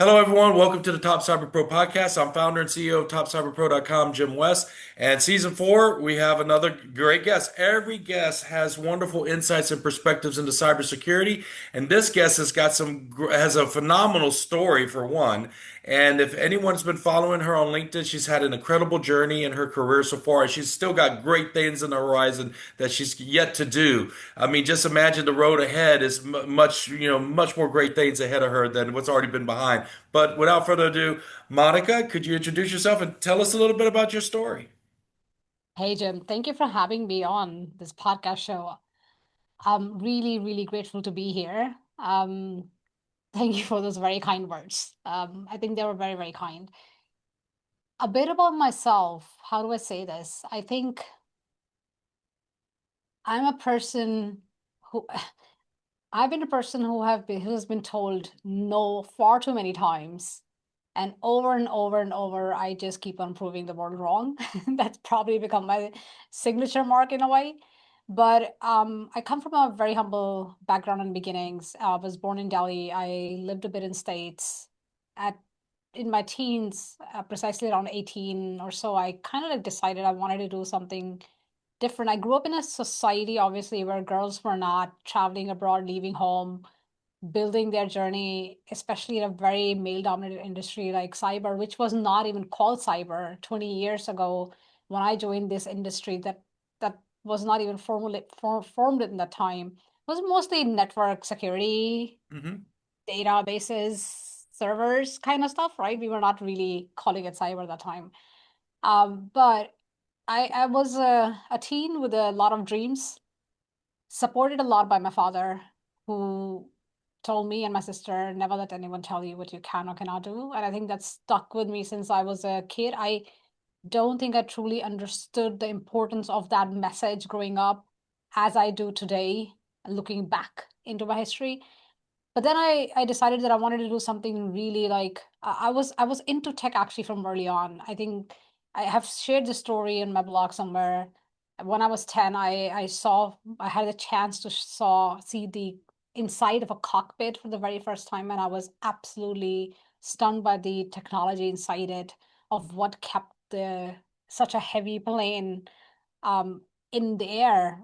Hello, everyone. Welcome to the Top Cyber Pro podcast. I'm founder and CEO of TopCyberPro.com, Jim West. And season four, we have another great guest. Every guest has wonderful insights and perspectives into cybersecurity. And this guest has a phenomenal story for one. And if anyone's been following her on LinkedIn, she's had an incredible journey in her career so far. And she's still got great things in the horizon that she's yet to do. I mean, just imagine the road ahead is much more great things ahead of her than what's already been behind. But without further ado, Monica, could you introduce yourself and tell us a little bit about your story? Hey, Jim, thank you for having me on this podcast show. I'm really, really grateful to be here. Thank you for those very kind words. I think they were very, very kind. A bit about myself. How do I say this? I think I'm a person who I've been a person who's been told no far too many times. And over and over, I just keep on proving the world wrong. That's probably become my signature mark in a way. But I come from a very humble background and beginnings. I was born in Delhi. I lived a bit in States. At in my teens, precisely around 18 or so, I kind of like decided I wanted to do something different. I grew up in a society, obviously, where girls were not traveling abroad, leaving home, building their journey, especially in a very male dominated industry like cyber, which was not even called cyber 20 years ago when I joined this industry. That was not even formed in that time. It was mostly network security, Hmm. databases, servers kind of stuff, right? We were not really calling it cyber at that time. But I was a teen with a lot of dreams, supported a lot by my father, who told me and my sister, never let anyone tell you what you can or cannot do. And I think that stuck with me since I was a kid. I don't think I truly understood the importance of that message growing up as I do today, looking back into my history. But then I decided that I wanted to do something really like I was into tech actually from early on. I think I have shared the story in my blog somewhere. When I was 10, I had a chance to see the inside of a cockpit for the very first time, and I was absolutely stunned by the technology inside it, of what kept the such a heavy plane in the air,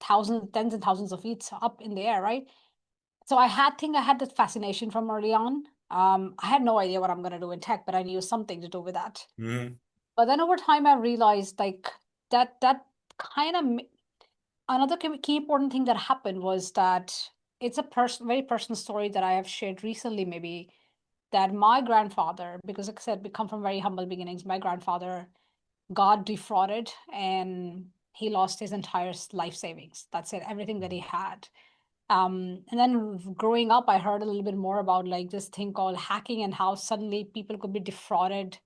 thousands, tens and thousands of feet up in the air, right? So I had that fascination from early on. I had no idea what I'm going to do in tech, but I knew something to do with that. Hmm. But then over time, I realized like that kind of another key important thing that happened was that it's a very personal story that I have shared recently, maybe, that my grandfather, because like I said, we come from very humble beginnings. My grandfather got defrauded and he lost his entire life savings. That's it, everything that he had. And then growing up, I heard a little bit more about like this thing called hacking and how suddenly people could be defrauded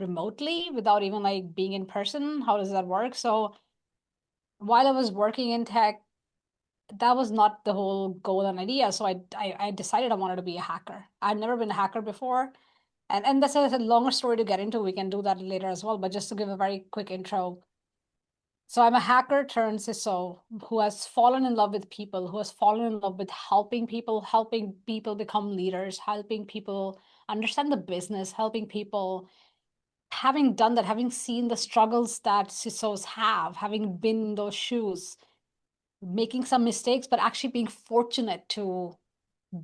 remotely without even like being in person. How does that work? So while I was working in tech, that was not the whole goal and idea. So I decided I wanted to be a hacker. I'd never been a hacker before. And that's a longer story to get into. We can do that later as well. But just to give a very quick intro, so I'm a hacker turned CISO who has fallen in love with people, who has fallen in love with helping people become leaders, helping people understand the business, helping people. Having done that, having seen the struggles that CISOs have, having been in those shoes, making some mistakes, but actually being fortunate to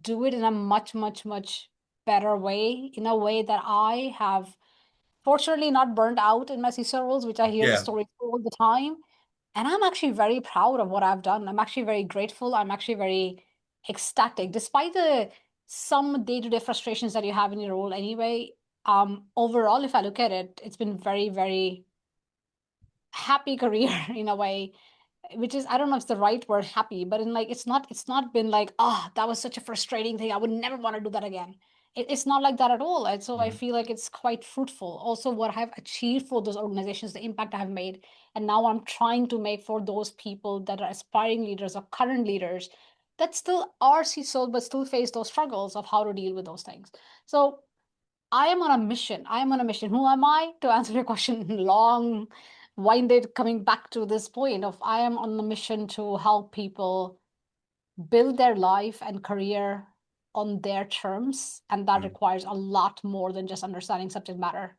do it in a much, much, much better way, in a way that I have fortunately not burned out in my CISO roles, which I hear the Yeah. stories all the time. And I'm actually very proud of what I've done. I'm actually very grateful. I'm actually very ecstatic, despite the some day-to-day frustrations that you have in your role anyway. Overall, if I look at it, it's been very, very happy career in a way, which is, I don't know if it's the right word, happy, but in like it's not been like, oh, that was such a frustrating thing, I would never want to do that again. It's not like that at all. And so I Hmm. feel like it's quite fruitful also what I've achieved for those organizations, the impact I've made, and now I'm trying to make for those people that are aspiring leaders or current leaders that still are CISO but still face those struggles of how to deal with those things. So I am on a mission. I am on a mission. Who am I? To answer your question, long winded, coming back to this point of I am on the mission to help people build their life and career on their terms, and that Mm. requires a lot more than just understanding subject matter.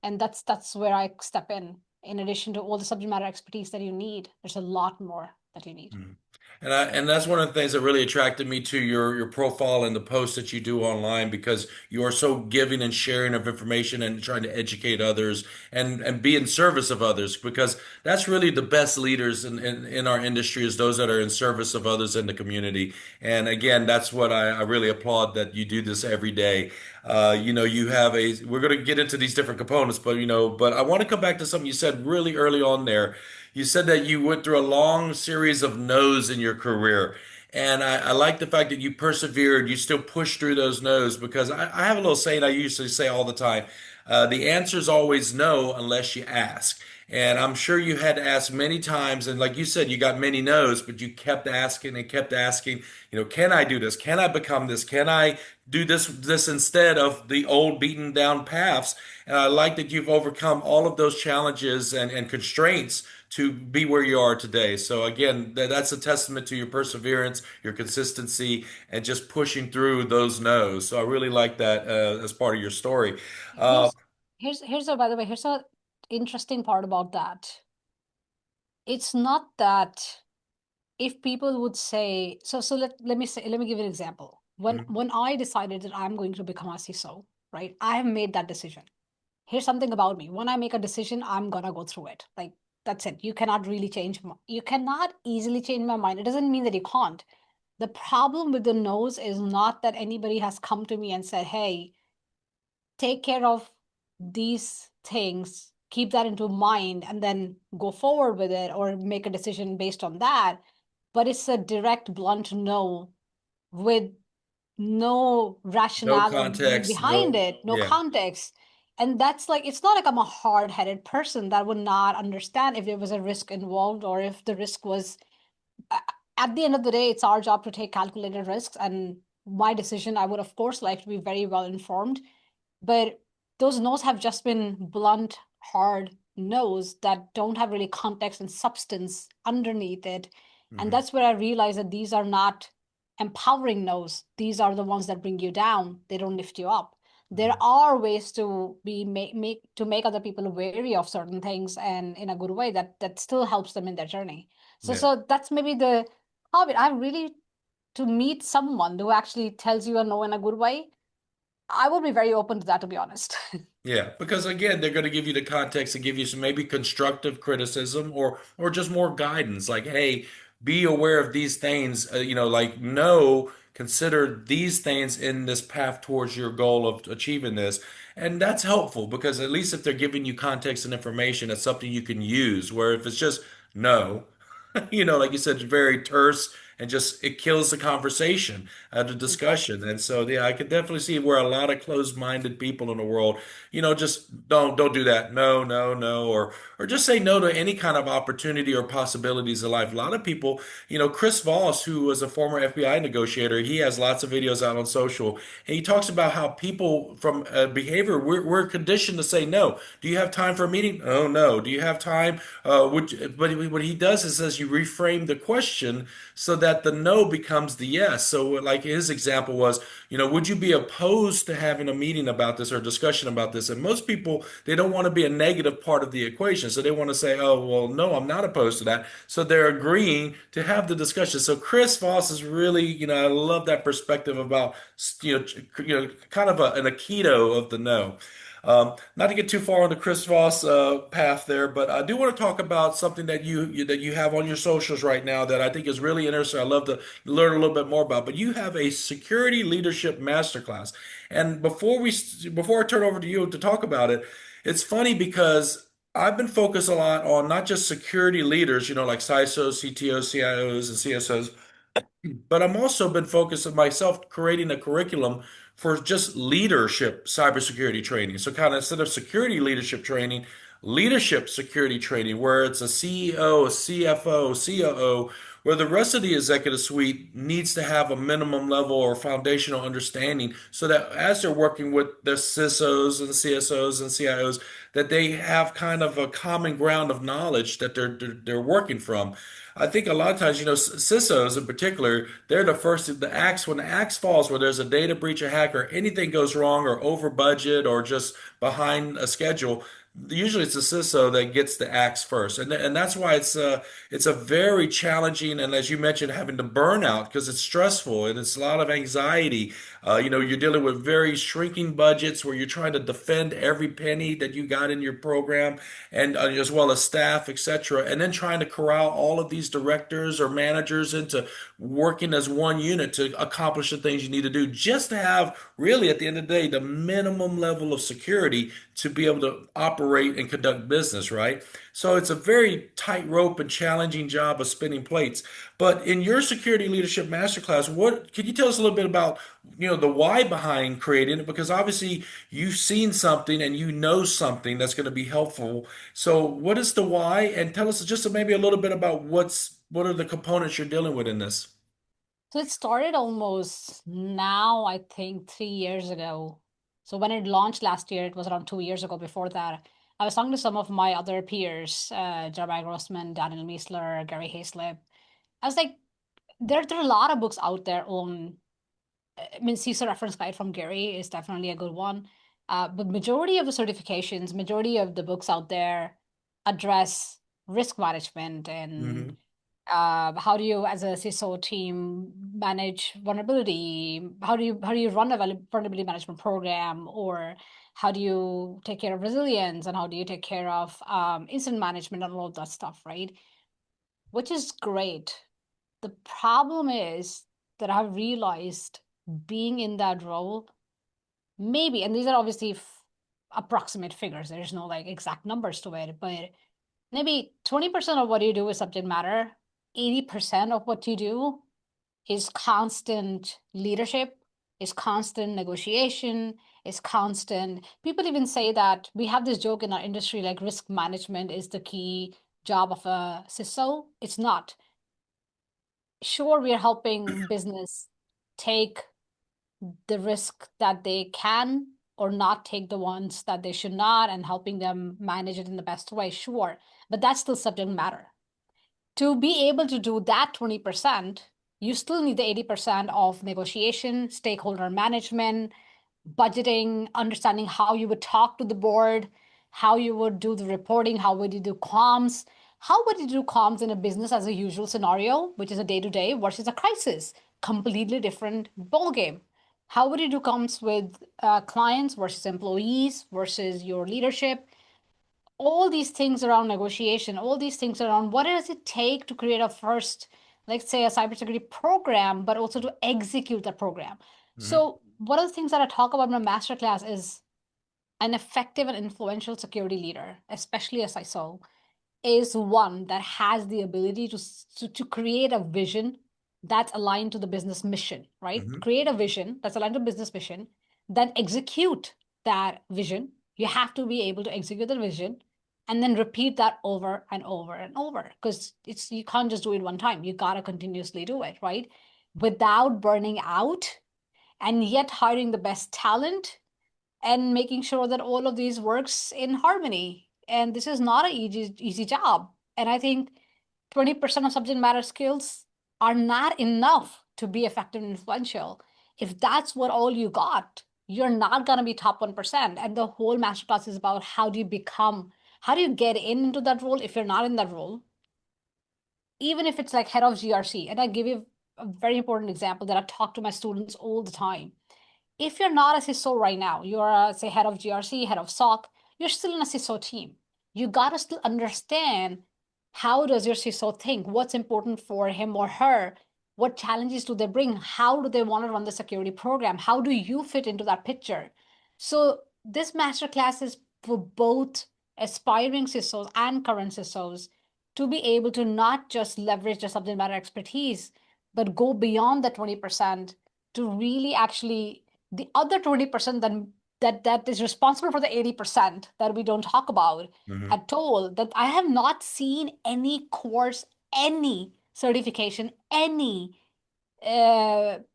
And that's where I step in. In addition to all the subject matter expertise that you need, there's a lot more that you need. Mm. And that's one of the things that really attracted me to your profile and the posts that you do online, because you are so giving and sharing of information and trying to educate others and be in service of others, because that's really the best leaders in our industry, is those that are in service of others in the community. And again, that's what I really applaud, that you do this every day. You have we're going to get into these different components, but I want to come back to something you said really early on there. You said that you went through a long series of no's in your career. And I like the fact that you persevered, you still pushed through those no's, because I have a little saying I usually say all the time. The answer is always no unless you ask. And I'm sure you had to ask many times. And like you said, you got many no's, but you kept asking and kept asking, can I do this? Can I become this? Can I do this instead of the old beaten down paths? And I like that you've overcome all of those challenges and constraints to be where you are today. So again, that's a testament to your perseverance, your consistency, and just pushing through those no's. So I really like that as part of your story. Uh, Here's here's a by the way, here's a interesting part about that. It's not that if people would say, so let me give you an example. When I decided that I'm going to become a CISO, right? I have made that decision. Here's something about me. When I make a decision, I'm gonna go through it. Like that's it. You cannot really you cannot easily change my mind. It doesn't mean that you can't. The problem with the no's is not that anybody has come to me and said, hey, take care of these things, keep that into mind, and then go forward with it or make a decision based on that. But it's a direct, blunt no with no no rationale or reasoning context, behind no, it, no yeah, context. And that's like, it's not like I'm a hard headed person that would not understand if there was a risk involved or if the risk was, at the end of the day, it's our job to take calculated risks. And my decision, I would, of course, like to be very well informed. But those no's have just been blunt, hard no's that don't have really context and substance underneath it. And hmm that's where I realized that these are not empowering no's. These are the ones that bring you down. They don't lift you up. There hmm are ways to make other people wary of certain things and in a good way that still helps them in their journey. So yeah. so that's maybe the hobby. I really to meet someone who actually tells you a no in a good way. I would be very open to that, to be honest. Yeah, because again, they're going to give you the context and give you some maybe constructive criticism or just more guidance, like, hey, be aware of these things, like, no, consider these things in this path towards your goal of achieving this. And that's helpful, because at least if they're giving you context and information, it's something you can use. Where if it's just no, like you said, it's very terse and just it kills the conversation, the Exactly. discussion. And so, yeah, I could definitely see where a lot of closed-minded people in the world, just don't do that. No, no, no, or just say no to any kind of opportunity or possibilities in life. A lot of people, Chris Voss, who was a former FBI negotiator, he has lots of videos out on social, and he talks about how people from behavior, we're conditioned to say no. Do you have time for a meeting? Oh, no. Do you have time? But what he does is says you reframe the question so that the no becomes the yes. So, like his example was, would you be opposed to having a meeting about this or a discussion about this? And most people, they don't want to be a negative part of the equation. So they want to say, oh, well, no, I'm not opposed to that. So they're agreeing to have the discussion. So Chris Voss is really, I love that perspective about, kind of an aikido of the no. Not to get too far on the Chris Voss path there, but I do want to talk about something that you have on your socials right now that I think is really interesting. I love to learn a little bit more about. But you have a security leadership masterclass, and before I turn over to you to talk about it, it's funny because I've been focused a lot on not just security leaders, like CISOs, CTOs, CIOs, and CSOs, but I'm also been focused on myself creating a curriculum for just leadership cybersecurity training. So kind of instead of security leadership training, leadership security training, where it's a CEO, a CFO, COO, where the rest of the executive suite needs to have a minimum level or foundational understanding so that as they're working with the CISOs and CSOs and CIOs, that they have kind of a common ground of knowledge that they're working from. I think a lot of times, CISOs in particular, they're the first, when the axe falls, where there's a data breach, a hack, or anything goes wrong, or over budget, or just behind a schedule. Usually, it's the CISO that gets the axe first, and that's why it's a very challenging, and as you mentioned, having the burnout because it's stressful and it's a lot of anxiety. You're dealing with very shrinking budgets where you're trying to defend every penny that you got in your program, and as well as staff, etc. And then trying to corral all of these directors or managers into working as one unit to accomplish the things you need to do, just to have really at the end of the day the minimum level of security to be able to operate and conduct business, right? So it's a very tightrope and challenging job of spinning plates. But in your security leadership masterclass, what can you tell us a little bit about, the why behind creating it? Because obviously you've seen something and you know something that's going to be helpful. So what is the why? And tell us just maybe a little bit about what are the components you're dealing with in this? So it started almost now, I think 3 years ago. So when it launched last year, it was around 2 years ago. Before that, I was talking to some of my other peers, Jeremiah Grossman, Daniel Miesler, Gary Hayslip. I was like, there are a lot of books out there on, I mean, CISO reference guide from Gary is definitely a good one. But majority of the certifications, majority of the books out there address risk management and Hmm. how do you, as a CISO team, manage vulnerability? How do you run a vulnerability management program, or how do you take care of resilience, and how do you take care of incident management and all of that stuff, right? Which is great. The problem is that I've realized being in that role, maybe, and these are obviously approximate figures. There's no like exact numbers to it, but maybe 20% of what you do is subject matter. 80% of what you do is constant leadership, is constant negotiation, is constant. People even say that we have this joke in our industry like risk management is the key job of a CISO. It's not. Sure, we are helping business take the risk that they can or not take the ones that they should not, and helping them manage it in the best way, sure. But that's still subject matter. To be able to do that 20%, you still need the 80% of negotiation, stakeholder management, budgeting, understanding how you would talk to the board, how you would do the reporting, how would you do comms, how would you do comms in a business as a usual scenario, which is a day-to-day versus a crisis, completely different ballgame. How would you do comms with clients versus employees versus your leadership? All these things around negotiation, all these things around what does it take to create a first, let's say, a cybersecurity program, but also to execute the program. Hmm. So one of the things that I talk about in my masterclass is an effective and influential security leader, especially as ISO, is one that has the ability to create a vision that's aligned to the business mission, right? Hmm. Create a vision that's aligned to business mission, then execute that vision. You have to be able to execute the vision and then repeat that over and over and over, because it's you can't just do it one time. You got to continuously do it, right? Without burning out, and yet hiring the best talent and making sure that all of these works in harmony. And this is not an easy job. And I think 20% of subject matter skills are not enough to be effective and influential. If that's what all you got, you're not going to be top 1%. And the whole masterclass is about how do you get into that role if you're not in that role, even if it's like head of GRC. And I give you a very important example that I talk to my students all the time. If you're not a CISO right now, you're a, say, head of GRC, head of SOC, you're still in a CISO team. You got to still understand, how does your CISO think? What's important for him or her? What challenges do they bring? How do they want to run the security program? How do you fit into that picture? So this masterclass is for both aspiring CISOs and current CISOs to be able to not just leverage their subject matter expertise, but go beyond the 20% to really actually the other 20% that is responsible for the 80% that we don't talk about Hmm. at all. That I have not seen any course, any certification, any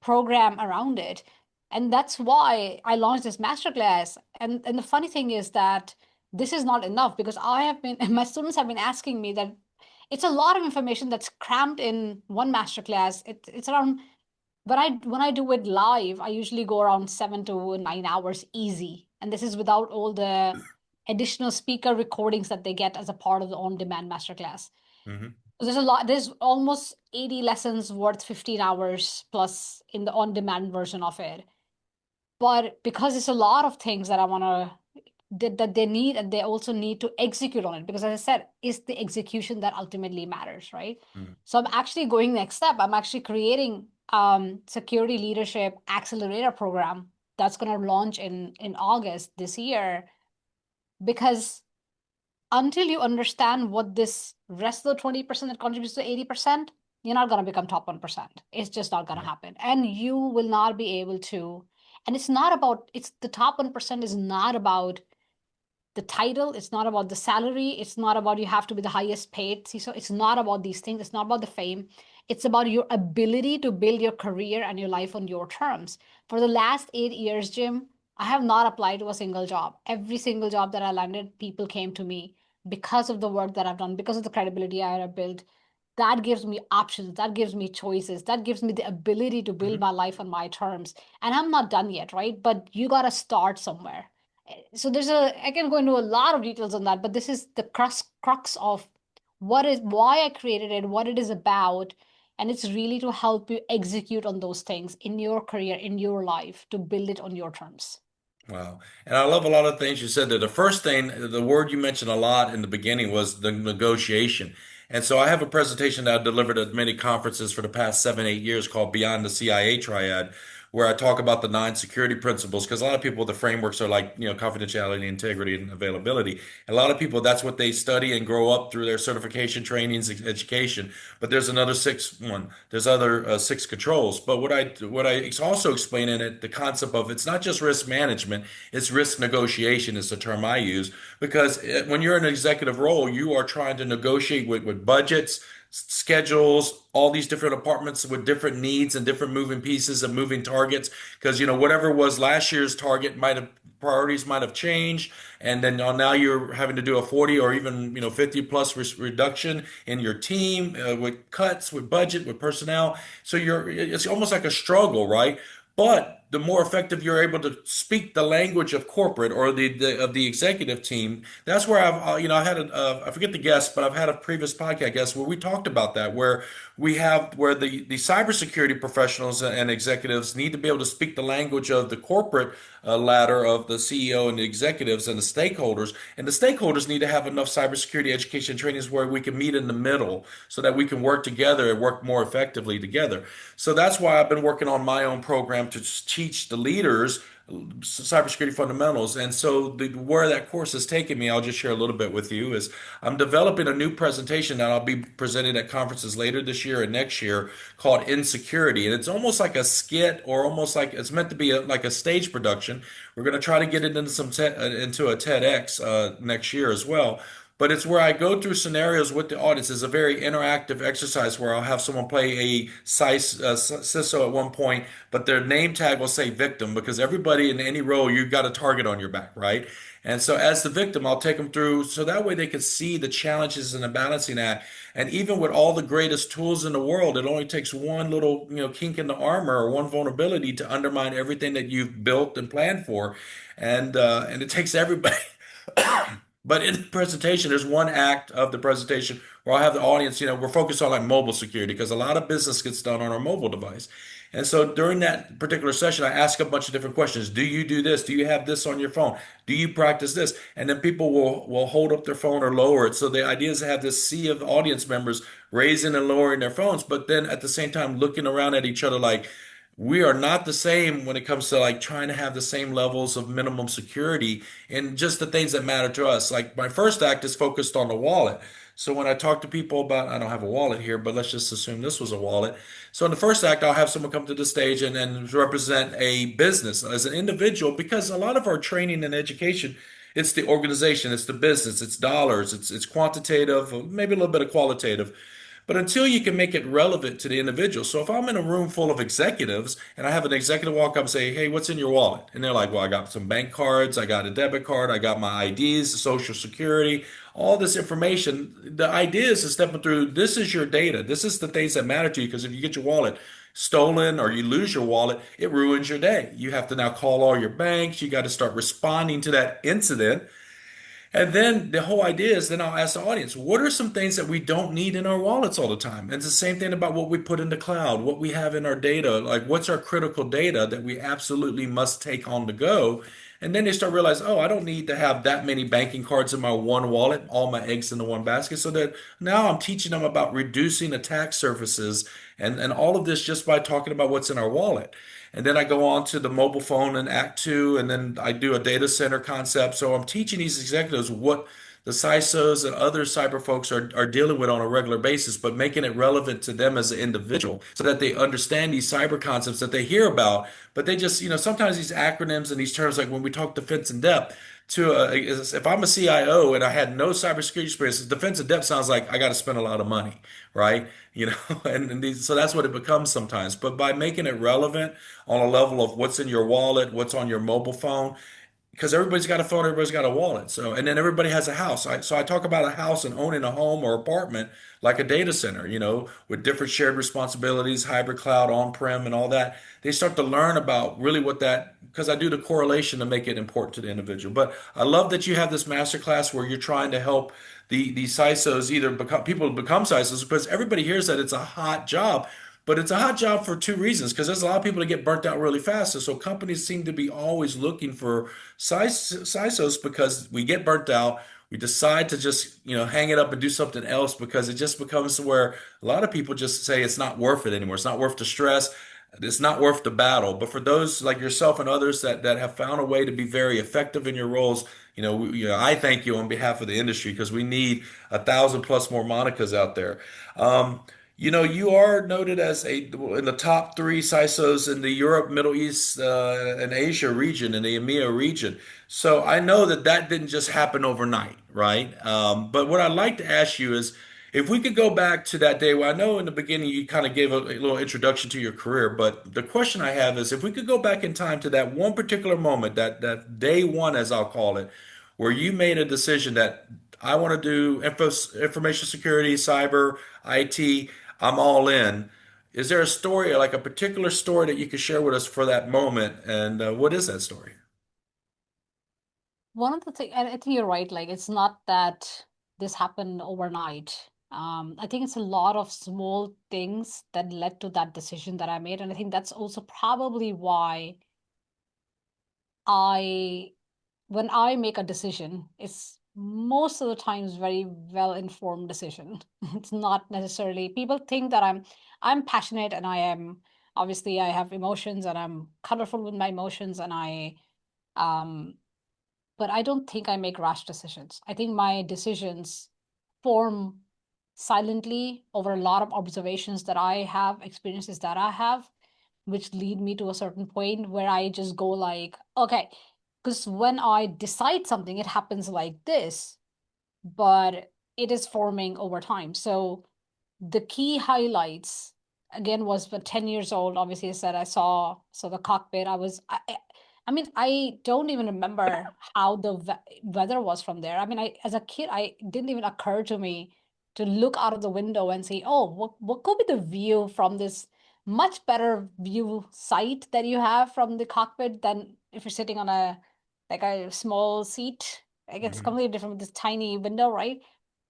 program around it. And that's why I launched this masterclass. And the funny thing is that this is not enough, because I have been, my students have been asking me that it's a lot of information that's crammed in one masterclass. It's around, when I do it live, I usually go around 7 to 9 hours easy. And this is without all the additional speaker recordings that they get as a part of the on-demand masterclass. Hmm. There's a lot, there's almost 80 lessons worth 15 hours plus in the on-demand version of it. But because it's a lot of things that I want to, that they need, and they also need to execute on it, because as I said, it's the execution that ultimately matters, right? So I'm actually going next step. I'm actually creating security leadership accelerator program that's going to launch in August this year, because until you understand what this rest of the 20% that contributes to 80%, you're not going to become top 1%. It's just not going to Right. happen. And you will not be able to. And it's not about, it's the top 1% is not about the title, it's not about the salary, it's not about you have to be the highest paid CISO. It's not about these things, it's not about the fame. It's about your ability to build your career and your life on your terms. For the last 8 years, Jim, I have not applied to a single job. Every single job that I landed, people came to me because of the work that I've done, because of the credibility I have built. That gives me options, that gives me choices, that gives me the ability to build Hmm. my life on my terms. And I'm not done yet, right? But you got to start somewhere. So there's a, I can go into a lot of details on that, but this is the crux of what is, why I created it, what it is about. And it's really to help you execute on those things in your career, in your life, to build it on your terms. Wow. And I love a lot of things you said there. The first thing, the word you mentioned a lot in the beginning was the negotiation. And so I have a presentation that I've delivered at many conferences for the past 7, 8 years called Beyond the CIA Triad, where I talk about the 9 security principles. Because a lot of people, the frameworks are like, confidentiality, integrity, and availability. And a lot of people, that's what they study and grow up through their certification, trainings, education. But there's another there's other 6 controls. But what I also explain in it, the concept of it's not just risk management, it's risk negotiation is the term I use, because when you're in an executive role, you are trying to negotiate with budgets, schedules, all these different departments with different needs and different moving pieces and moving targets. Because whatever was last year's target might have priorities might have changed, and then now you're having to do a 40 or even 50 plus reduction in your team, with cuts, with budget, with personnel. So it's almost like a struggle, right? But the more effective you're able to speak the language of corporate or of the executive team, that's where I had I forget the guest, but I've had a previous podcast guest where we talked about that, where where the cybersecurity professionals and executives need to be able to speak the language of the corporate ladder of the CEO and the executives and the stakeholders. And the stakeholders need to have enough cybersecurity education trainings where we can meet in the middle so that we can work together and work more effectively together. So that's why I've been working on my own program to teach the leaders cybersecurity fundamentals. And so where that course has taken me, I'll just share a little bit with you, is I'm developing a new presentation that I'll be presenting at conferences later this year and next year called Insecurity. And it's almost like a skit, or almost like it's meant to be like a stage production. We're going to try to get it into into a TEDx next year as well. But it's where I go through scenarios with the audience. It's a very interactive exercise where I'll have someone play a CISO at one point, but their name tag will say victim, because everybody in any role, you've got a target on your back, right? And so as the victim, I'll take them through so that way they can see the challenges in the balancing act. And even with all the greatest tools in the world, it only takes one little, kink in the armor or one vulnerability to undermine everything that you've built and planned for. And it takes everybody. But in the presentation, there's one act of the presentation where I'll have the audience, we're focused on like mobile security because a lot of business gets done on our mobile device. And so during that particular session, I ask a bunch of different questions. Do you do this? Do you have this on your phone? Do you practice this? And then people will hold up their phone or lower it. So the idea is to have this sea of audience members raising and lowering their phones, but then at the same time looking around at each other like, we are not the same when it comes to like trying to have the same levels of minimum security in just the things that matter to us. Like my first act is focused on the wallet. So when I talk to people about, I don't have a wallet here, but let's just assume this was a wallet. So in the first act, I'll have someone come to the stage and represent a business as an individual, because a lot of our training and education, it's the organization, it's the business, it's dollars, it's quantitative, maybe a little bit of qualitative. But until you can make it relevant to the individual. So if I'm in a room full of executives and I have an executive walk up and say, "Hey, what's in your wallet?" And they're like, "Well, I got some bank cards, I got a debit card, I got my IDs, social security, all this information." The idea is to step them through, this is your data. This is the things that matter to you. Because if you get your wallet stolen or you lose your wallet, it ruins your day. You have to now call all your banks. You got to start responding to that incident. And then the whole idea is then I'll ask the audience, what are some things that we don't need in our wallets all the time? And it's the same thing about what we put in the cloud, what we have in our data, like what's our critical data that we absolutely must take on the go. And then they start realizing, oh, I don't need to have that many banking cards in my one wallet, all my eggs in the one basket. So that now I'm teaching them about reducing attack surfaces and all of this just by talking about what's in our wallet. And then I go on to the mobile phone in Act Two, and then I do a data center concept. So I'm teaching these executives what the CISOs and other cyber folks are dealing with on a regular basis, but making it relevant to them as an individual so that they understand these cyber concepts that they hear about. But they just, sometimes these acronyms and these terms, like when we talk defense in depth, if I'm a CIO and I had no cybersecurity experience, defense in depth sounds like I got to spend a lot of money, right? So that's what it becomes sometimes. But by making it relevant on a level of what's in your wallet, what's on your mobile phone, because everybody's got a phone, everybody's got a wallet. So, and then everybody has a house. So I talk about a house and owning a home or apartment like a data center, with different shared responsibilities, hybrid cloud, on-prem, and all that. They start to learn about really what that, because I do the correlation to make it important to the individual. But I love that you have this masterclass where you're trying to help the CISOs either become people become CISOs because everybody hears that it's a hot job. But it's a hot job for two reasons, because there's a lot of people that get burnt out really fast. And so companies seem to be always looking for CISOs because we get burnt out. We decide to just, hang it up and do something else because it just becomes where a lot of people just say it's not worth it anymore. It's not worth the stress. It's not worth the battle. But for those like yourself and others that have found a way to be very effective in your roles, I thank you on behalf of the industry because we need 1,000 plus more Monicas out there. Um, you are noted as in the top three CISOs in the Europe, Middle East, and Asia region, in the EMEA region. So I know that didn't just happen overnight, right? But what I'd like to ask you is if we could go back to that day, well, I know in the beginning you kind of gave a little introduction to your career, but the question I have is if we could go back in time to that one particular moment, that day one, as I'll call it, where you made a decision that I want to do information security, cyber, IT. I'm all in. Is there a story, like a particular story that you could share with us for that moment? And what is that story? One of the things, and I think you're right, like it's not that this happened overnight. I think it's a lot of small things that led to that decision that I made. And I think that's also probably why I when I make a decision, it's most of the times very well informed decision. It's not necessarily people think that I'm passionate and I am obviously I have emotions and I'm colorful with my emotions and I um but I don't think I make rash decisions. I think my decisions form silently over a lot of observations that I have, experiences that I have, which lead me to a certain point where I just go like, okay, because when I decide something, it happens like this, but it is forming over time. So the key highlights again was for 10 years old. Obviously, I said I saw the cockpit. I mean, I don't even remember how the weather was from there. I mean, I as a kid, I didn't even occur to me to look out of the window and say, oh, what could be the view from this much better view sight that you have from the cockpit than if you're sitting on a small seat. I guess Mhm. completely different with this tiny window, right?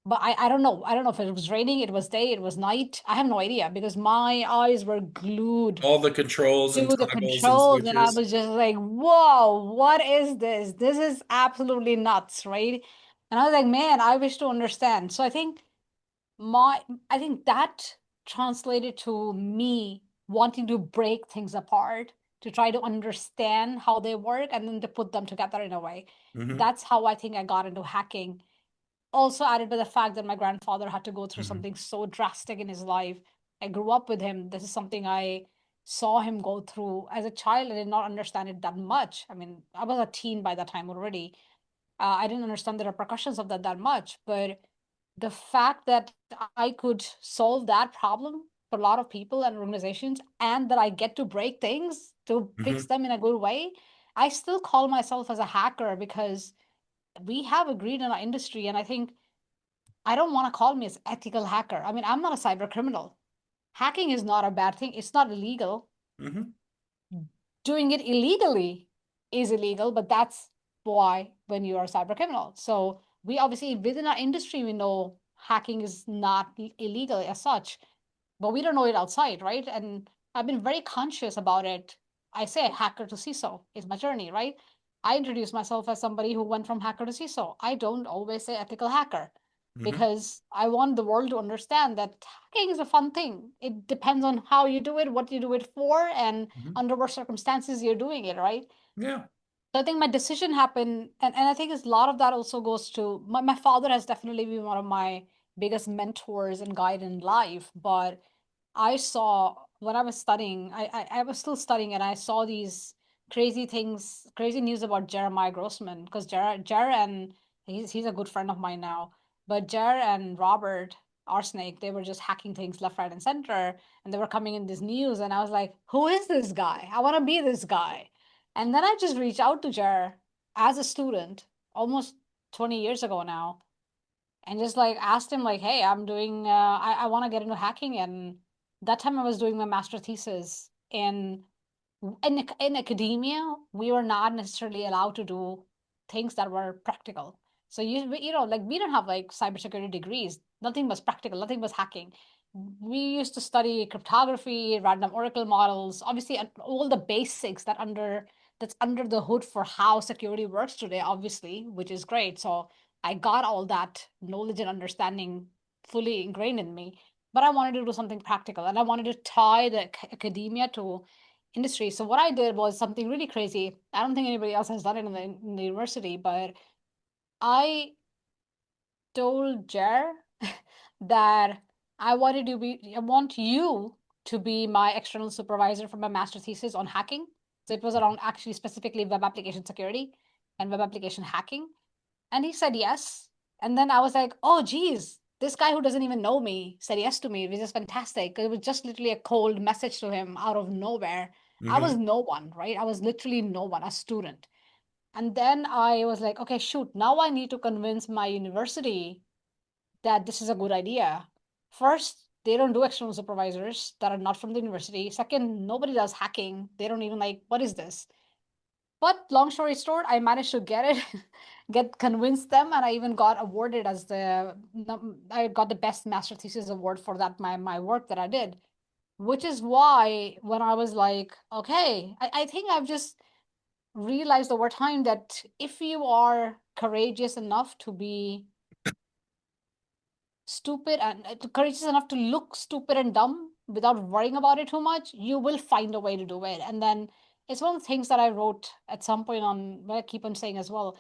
But I don't know. I don't know if it was raining, it was day, it was night. I have no idea because my eyes were glued All the controls and to the toggles and controls and I switches. was just like, whoa, what is this? This is absolutely nuts, right? And I was like, man, I wish to understand. So my I think that translated to me wanting to break things apart to try to understand how they work and then to put them together in a way. Hmm. That's how I think I got into hacking, also added to the fact that my grandfather had to go through Hmm. something so drastic in his life. I grew up with him. This is something I saw him go through as a child. I did not understand it that much. I mean, I was a teen by that time already. I didn't understand the repercussions of that much, but the fact that I could solve that problem for a lot of people and organizations, and that I get to break things to fix Hmm. them in a good way, I still call myself as a hacker because we have agreed in our industry. And I think I don't want to call me as ethical hacker. I mean, I'm not a cyber criminal. Hacking is not a bad thing. It's not illegal. Hmm. Doing it illegally is illegal, but that's why when you are a cyber criminal. So we obviously within our industry we know hacking is not illegal as such, but we don't know it outside, right? And I've been very conscious about it. I say hacker to CISO is my journey, right? I introduce myself as somebody who went from hacker to CISO. I don't always say ethical hacker Hmm. because I want the world to understand that hacking is a fun thing. It depends on how you do it, what you do it for, and Hmm. under what circumstances you're doing it, right? Yeah. So I think my decision happened, and I think a lot of that also goes to my father has definitely been one of my biggest mentors and guide in life. But I saw when I was studying, I was still studying, and I saw these crazy things, crazy news about Jeremiah Grossman, because Jer and he's a good friend of mine now, but Jer and Robert Arsnake, they were just hacking things left, right, and center, and they were coming in this news, and I was like, who is this guy? I want to be this guy. And then I just reached out to Jer as a student almost 20 years ago now, and just like asked him like, hey, I'm doing I want to get into hacking. And that time I was doing my master thesis in academia. We were not necessarily allowed to do things that were practical. So you know, like we don't have like cybersecurity degrees. Nothing was practical, nothing was hacking. We used to study cryptography, random oracle models, obviously all the basics that's under the hood for how security works today, obviously, which is great. So I got all that knowledge and understanding fully ingrained in me. But I wanted to do something practical, and I wanted to tie the academia to industry. So what I did was something really crazy. I don't think anybody else has done it in the university, but I told Jer that I want you to be my external supervisor for my master thesis on hacking. So it was around actually specifically web application security and web application hacking. And he said yes. And then I was like, oh, geez, this guy who doesn't even know me said yes to me, which is fantastic. It was just literally a cold message to him out of nowhere. I was Hmm. no one, right? I was literally no one, a student. And then I was like, okay, shoot, now I need to convince my university that this is a good idea. First, they don't do external supervisors that are not from the university. Second, nobody does hacking. They don't even like, what is this? But long story short, I managed to get it, get convinced them, and I even got awarded as I got the best master thesis award for that my work that I did. Which is why when I was like, okay, I think I've just realized over time that if you are courageous enough to be stupid and courageous enough to look stupid and dumb without worrying about it too much, you will find a way to do it. And then it's one of the things that I wrote at some point on what I keep on saying as well.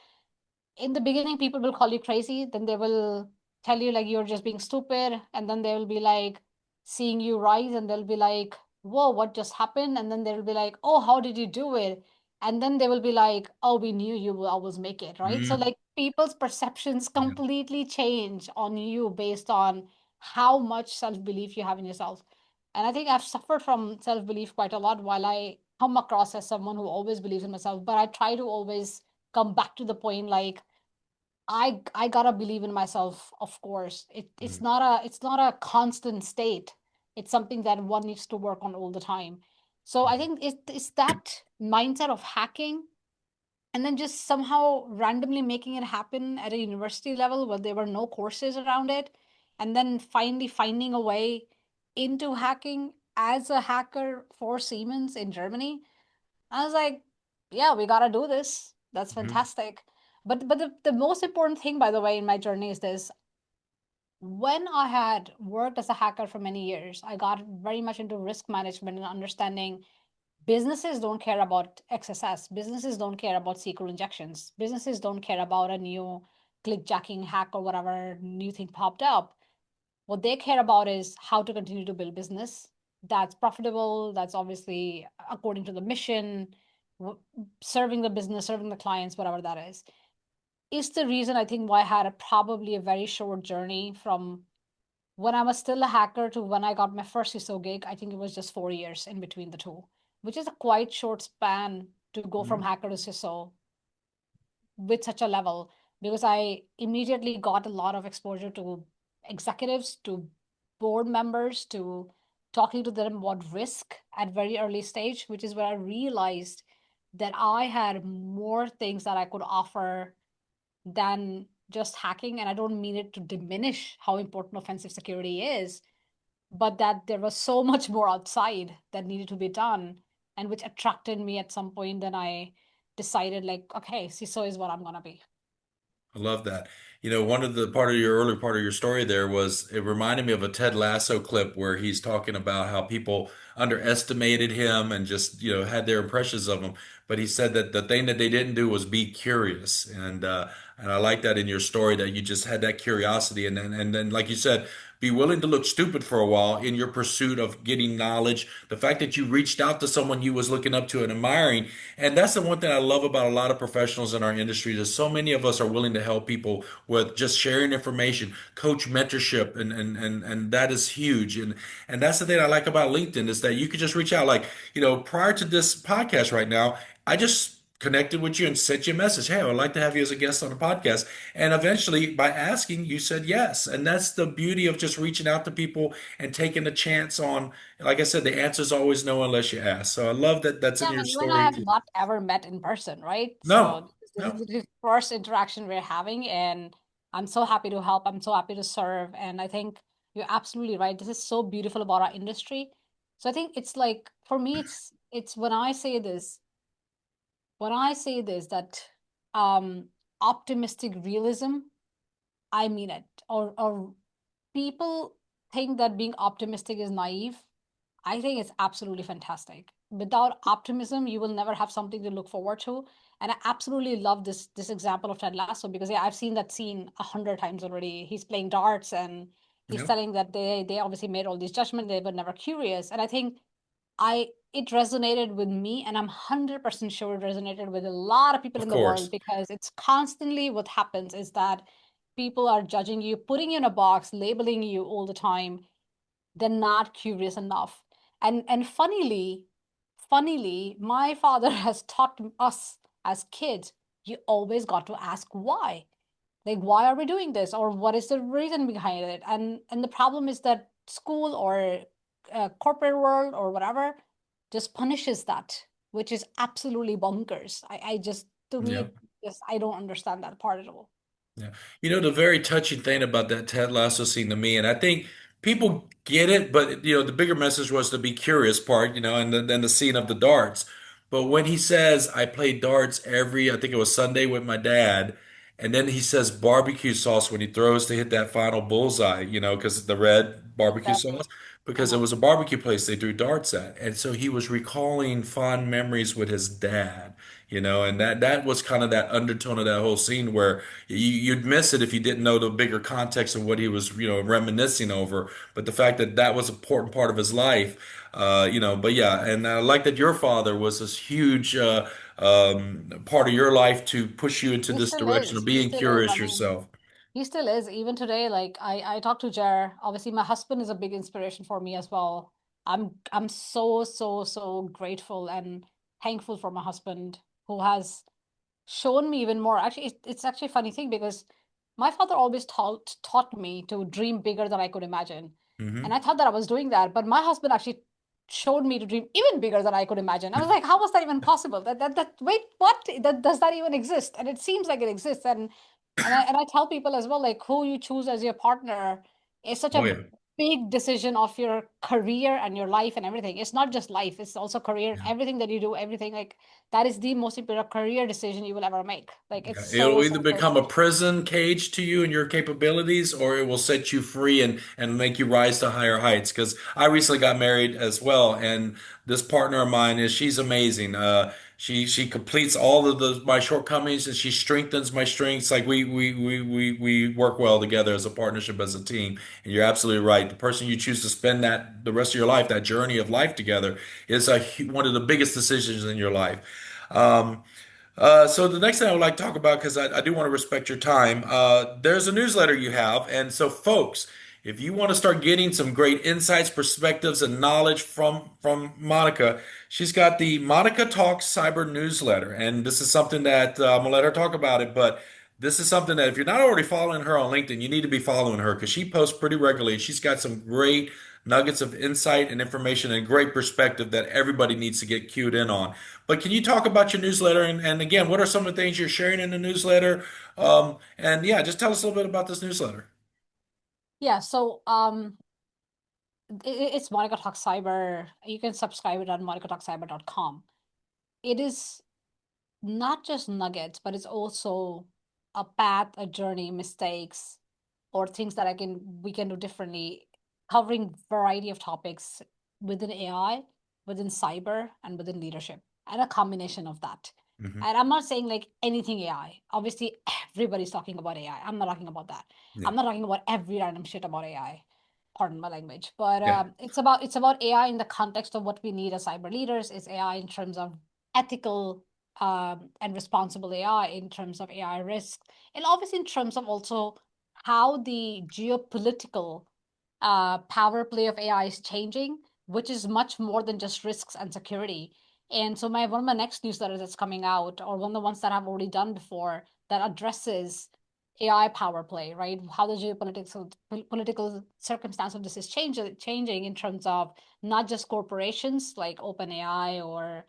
In the beginning, people will call you crazy, then they will tell you like you're just being stupid, and then they will be like seeing you rise, and they'll be like, whoa, what just happened? And then they'll be like, oh, how did you do it? And then they will be like, oh, we knew you will always make it, right? So Hmm. like people's perceptions Yeah. completely change on you based on how much self-belief you have in yourself. And I think I've suffered from self-belief quite a lot while I come across as someone who always believes in myself, but I try to always come back to the point like I gotta believe in myself, of course. Hmm. It's not a constant state. It's something that one needs to work on all the time. So I think it's that mindset of hacking and then just somehow randomly making it happen at a university level where there were no courses around it, and then finally finding a way into hacking as a hacker for Siemens in Germany. I was like, yeah, we gotta do this. That's Hmm. fantastic. But the most important thing, by the way, in my journey is this. When I had worked as a hacker for many years, I got very much into risk management and understanding businesses don't care about XSS. Businesses don't care about SQL injections. Businesses don't care about a new clickjacking hack or whatever new thing popped up. What they care about is how to continue to build business that's profitable, that's obviously according to the mission, serving the business, serving the clients, whatever that is. is the reason I think why I had probably a very short journey from when I was still a hacker to when I got my first CISO gig. I think it was just 4 years in between the two, which is a quite short span to go from Mhm. hacker to CISO with such a level, because I immediately got a lot of exposure to executives, to board members, to talking to them about risk at very early stage, which is where I realized that I had more things that I could offer than just hacking. And I don't mean it to diminish how important offensive security is, but that there was so much more outside that needed to be done, and which attracted me at some point. Then I decided, like, okay, CISO is what I'm gonna be. I love that. One of the part of your early part of your story there was it reminded me of a Ted Lasso clip where he's talking about how people underestimated him and just, had their impressions of him. But he said that the thing that they didn't do was be curious. And I like that in your story that you just had that curiosity and then like you said, be willing to look stupid for a while in your pursuit of getting knowledge. The fact that you reached out to someone you was looking up to and admiring, and that's the one thing I love about a lot of professionals in our industry. That so many of us are willing to help people with just sharing information, coach mentorship, and that is huge. And that's the thing I like about LinkedIn is that you could just reach out. Like, prior to this podcast right now, I just connected with you and sent you a message. Hey, I would like to have you as a guest on the podcast. And eventually, by asking, you said yes. And that's the beauty of just reaching out to people and taking a chance on, like I said, the answer is always no unless you ask. So I love that that's Yeah, in I your mean, you and I story have too. not ever met in person, right? No, So this is no, the first interaction we're having, and I'm so happy to help. I'm so happy to serve. And I think you're absolutely right. This is so beautiful about our industry. So I think it's like, for me, it's when I say this that um optimistic realism, I mean it. Or people think that being optimistic is naive. I think it's absolutely fantastic. Without optimism, you will never have something to look forward to. And I absolutely love this example of Ted Lasso, because yeah, I've seen that scene 100 times already. He's playing darts and he's yep, telling that they obviously made all these judgments, they were never curious. And I think I it resonated with me, and I'm 100% sure it resonated with a lot of people of in the world, course. because it's constantly what happens is that people are judging you, putting you in a box, labeling you all the time. They're not curious enough. And funnily, my father has taught us as kids, you always got to ask why. Like, why are we doing this, or what is the reason behind it? And the problem is that school or corporate world or whatever just punishes that, which is absolutely bonkers. I just, to me, Yep. just, I don't understand that part at all. Yeah. The very touching thing about that Ted Lasso scene to me, and I think people get it, but the bigger message was the be curious part, and then the scene of the darts. But when he says, I played darts I think it was Sunday with my dad, and then he says barbecue sauce when he throws to hit that final bullseye, because the red barbecue Exactly. sauce, because it Uh-huh. was a barbecue place they threw darts at. And so he was recalling fond memories with his dad, and that was kind of that undertone of that whole scene where you'd miss it if you didn't know the bigger context of what he was, reminiscing over. But the fact that that was an important part of his life, but yeah, and I like that your father was this huge part of your life to push you into He this still direction of is. He being still is. I curious mean, yourself. he still is. Even today, like I talk to Jer. Obviously, my husband is a big inspiration for me as well. I'm so grateful and thankful for my husband, who has shown me even more. Actually, it's actually a funny thing, because my father always taught me to dream bigger than I could imagine. And Hmm. I thought that I was doing that, but my husband actually showed me to dream even bigger than I could imagine. I was like, how was that even possible? That wait, what? That does that even exist? And it seems like it exists. And I tell people as well, like, who you choose as your partner is such Oh a yeah. big decision of your career and your life and everything. It's not just life, it's also career and Yeah. everything that you do, everything, like, that is the most important career decision you will ever make. Like, it's Yeah, it'll so either become a important. prison cage to you and your capabilities, or it will set you free and make you rise to higher heights. Because I recently got married as well, and this partner of mine she's amazing. She completes all of my shortcomings, and she strengthens my strengths. Like we work well together as a partnership, as a team. And you're absolutely right. The person you choose to spend the rest of your life, that journey of life together, is one of the biggest decisions in your life. Um, So the next thing I would like to talk about, because I do want to respect your time, there's a newsletter you have. And so folks, if you want to start getting some great insights, perspectives, and knowledge from Monica, she's got the Monica Talks Cyber newsletter. And this is something that I'm gonna let her talk about it, but this is something that if you're not already following her on LinkedIn, you need to be following her because she posts pretty regularly. She's got some great nuggets of insight and information and great perspective that everybody needs to get cued in on. But can you talk about your newsletter and again, what are some of the things you're sharing in the newsletter? And yeah, just tell us a little bit about this newsletter. Yeah, so it's Monica Talk Cyber. You can subscribe it on monicatalkcyber.com. It is not just nuggets, but it's also a path, a journey, mistakes, or things that we can do differently, covering variety of topics within AI, within cyber, and within leadership, and a combination of that. Hmm. And I'm not saying like anything AI. Obviously, everybody's talking about AI. I'm not talking about that. Yeah. I'm not talking about every random shit about AI. Pardon my language, but Yeah. it's about AI in the context of what we need as cyber leaders. It's AI in terms of ethical and responsible AI, in terms of AI risk, and obviously in terms of also how the geopolitical power play of AI is changing, which is much more than just risks and security. And so my one of my next newsletters that's coming out, or one of the ones that I've already done before, that addresses AI power play, right? How the political circumstance of this is changing in terms of not just corporations like OpenAI or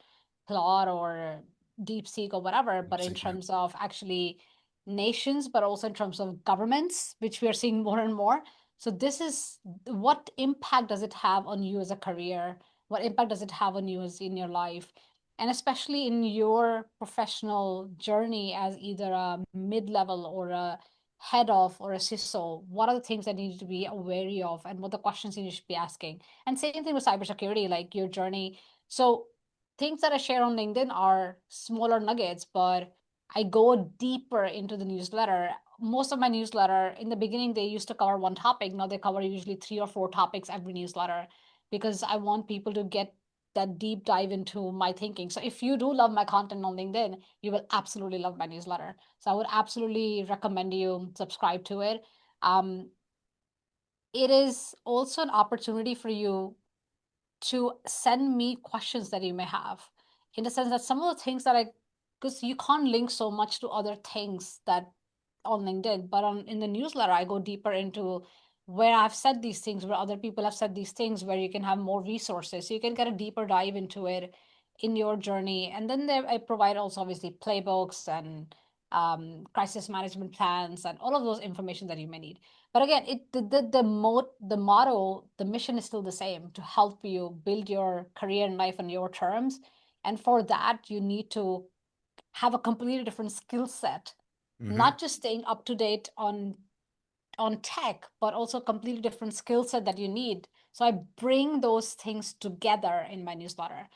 Claude or DeepSeek or whatever, but in Yeah. terms of actually nations, but also in terms of governments, which we are seeing more and more. So this is, what impact does it have on you as a career? What impact does it have on you as in your life? And especially in your professional journey as either a mid-level or a head of or a CISO, what are the things that you need to be wary of and what the questions you should be asking? And same thing with cybersecurity, like your journey. So things that I share on LinkedIn are smaller nuggets, but I go deeper into the newsletter. Most of my newsletter in the beginning, they used to cover one topic. Now they cover usually 3 or 4 topics every newsletter because I want people to get that deep dive into my thinking. So if you do love my content on LinkedIn, you will absolutely love my newsletter. So I would absolutely recommend you subscribe to it. Um, it is also an opportunity for you to send me questions that you may have, in the sense that some of the things that because you can't link so much to other things that on LinkedIn, but on in the newsletter I go deeper into where I've said these things, where other people have said these things, where you can have more resources, so you can get a deeper dive into it in your journey. And then there I provide also obviously playbooks and crisis management plans and all of those information that you may need. But again, the motto, the mission is still the same: to help you build your career and life on your terms. And for that, you need to have a completely different skill set, Hmm. not just staying up to date on tech, but also a completely different skill set that you need. So I bring those things together in my newsletter,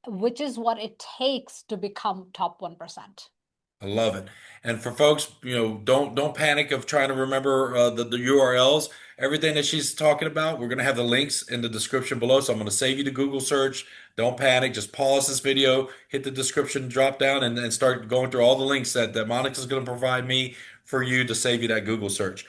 which is what it takes to become top 1%. I love it. And for folks, don't panic of trying to remember the URLs. Everything that she's talking about, we're going to have the links in the description below. So I'm going to save you the Google search. Don't panic. Just pause this video, hit the description drop down, and start going through all the links that Monica's going to provide me for you to save you that Google search.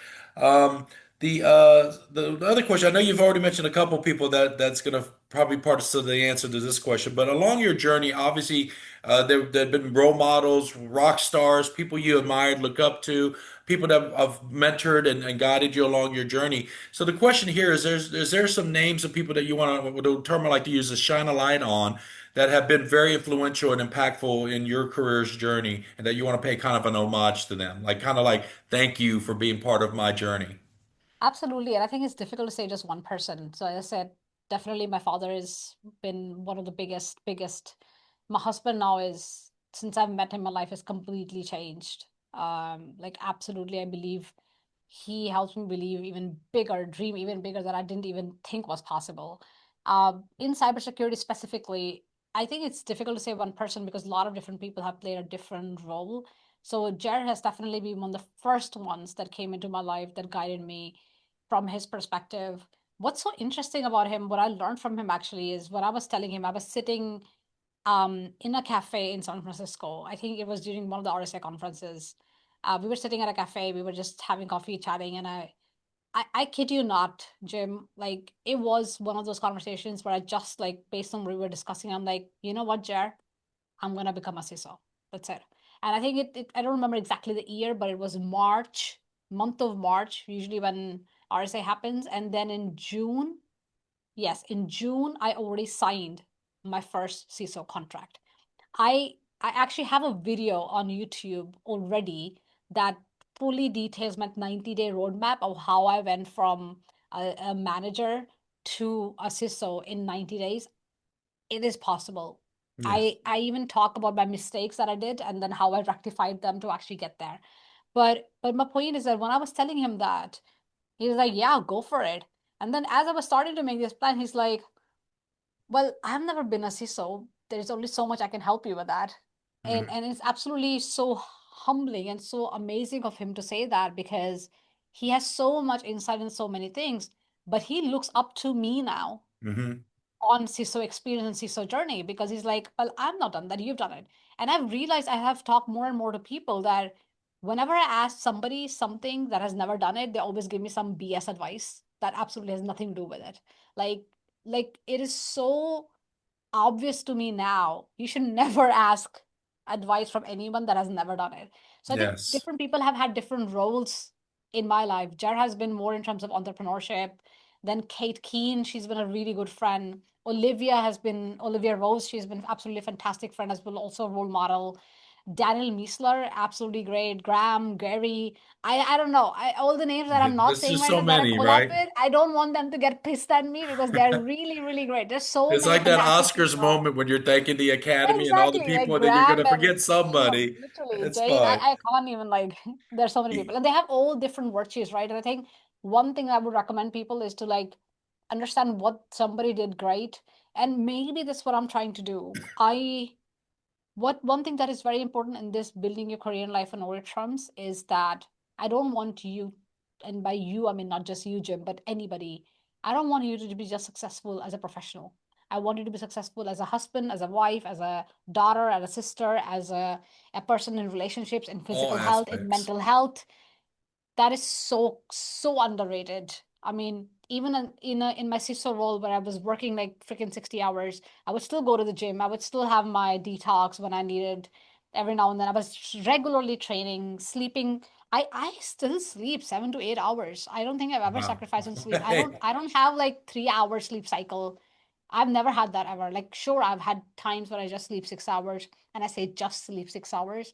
The other question, I know you've already mentioned a couple people that's going to probably part of the answer to this question, but along your journey, obviously, there have been role models, rock stars, people you admired, look up to, people that have mentored and guided you along your journey. So the question here is there some names of people that you want to, the term I like to use is shine a light on, that have been very influential and impactful in your career's journey, and that you want to pay kind of an homage to them, like kind of like thank you for being part of my journey. Absolutely. And I think it's difficult to say just one person. So as I said, definitely my father has been one of the biggest. My husband now is, since I've met him, my life has completely changed. Like absolutely, I believe he helps me believe even bigger, dream even bigger that I didn't even think was possible. In cybersecurity specifically, I think it's difficult to say one person because a lot of different people have played a different role. So Jared has definitely been one of the first ones that came into my life that guided me from his perspective. What's so interesting about him, what I learned from him actually, is what I was telling him, I was sitting in a cafe in San Francisco. I think it was during one of the RSA conferences. We were sitting at a cafe, we were just having coffee, chatting, and I kid you not, Jim, like it was one of those conversations where I just like based on what we were discussing, I'm like, you know what, Jer, I'm gonna become a CISO. That's it. And I think I don't remember exactly the year, but it was March, month of March, usually when RSA happens. And then in June, yes, in June, I already signed my first CISO contract. I actually have a video on YouTube already that fully details my 90-day roadmap of how I went from a manager to a CISO in 90 days. It is possible. Yes. I even talk about my mistakes that I did and then how I rectified them to actually get there. But my point is that when I was telling him that, he was like, "Yeah, go for it." And then as I was starting to make this plan, he's like, "Well, I've never been a CISO. There's only so much I can help you with that." Hmm. And it's absolutely so humbling and so amazing of him to say that because he has so much insight in so many things, but he looks up to me now Hmm. on CISO experience and CISO journey because he's like, well, I'm not done that. You've done it. And I've realized I have talked more and more to people that whenever I ask somebody something that has never done it, they always give me some BS advice that absolutely has nothing to do with it. Like, like it is so obvious to me now. You should never ask advice from anyone that has never done it. So I think Yes. different people have had different roles in my life. Jer has been more in terms of entrepreneurship. Then Kate Keane, she's been a really good friend. Olivia Rose, she's been absolutely fantastic friend as well, also a role model. Daniel Miesler, absolutely great. Graham, Gary. I don't know. All the names that I'm not There's saying just right so now that I many, pull up right? with, I don't want them to get pissed at me because they're really, really great. There's so It's many like that fantastic Oscars people. moment when you're thanking the Academy and all the Exactly, like people, and then you're Graham gonna and forget somebody. literally It's Jane. fine. I can't even like. There's so many people, and they have all different virtues, right? And I think one thing I would recommend people is to like understand what somebody did great, and maybe that's what I'm trying to do. What one thing that is very important in this building your career in life and all terms is that I don't want you, and by you I mean not just you, Jim, but anybody. I don't want you to be just successful as a professional. I want you to be successful as a husband, as a wife, as a daughter, as a sister, as a person in relationships, in All physical health, in aspects. mental health. That is so underrated. I mean, even in my CISO role where I was working like freaking 60 hours, I would still go to the gym. I would still have my detox when I needed every now and then. I was regularly training, sleeping. I still sleep 7 to 8 hours. I don't think I've ever Wow. sacrificed on sleep. I don't have like 3 hour sleep cycle. I've never had that ever. Like sure, I've had times where I just sleep 6 hours, and I say just sleep 6 hours,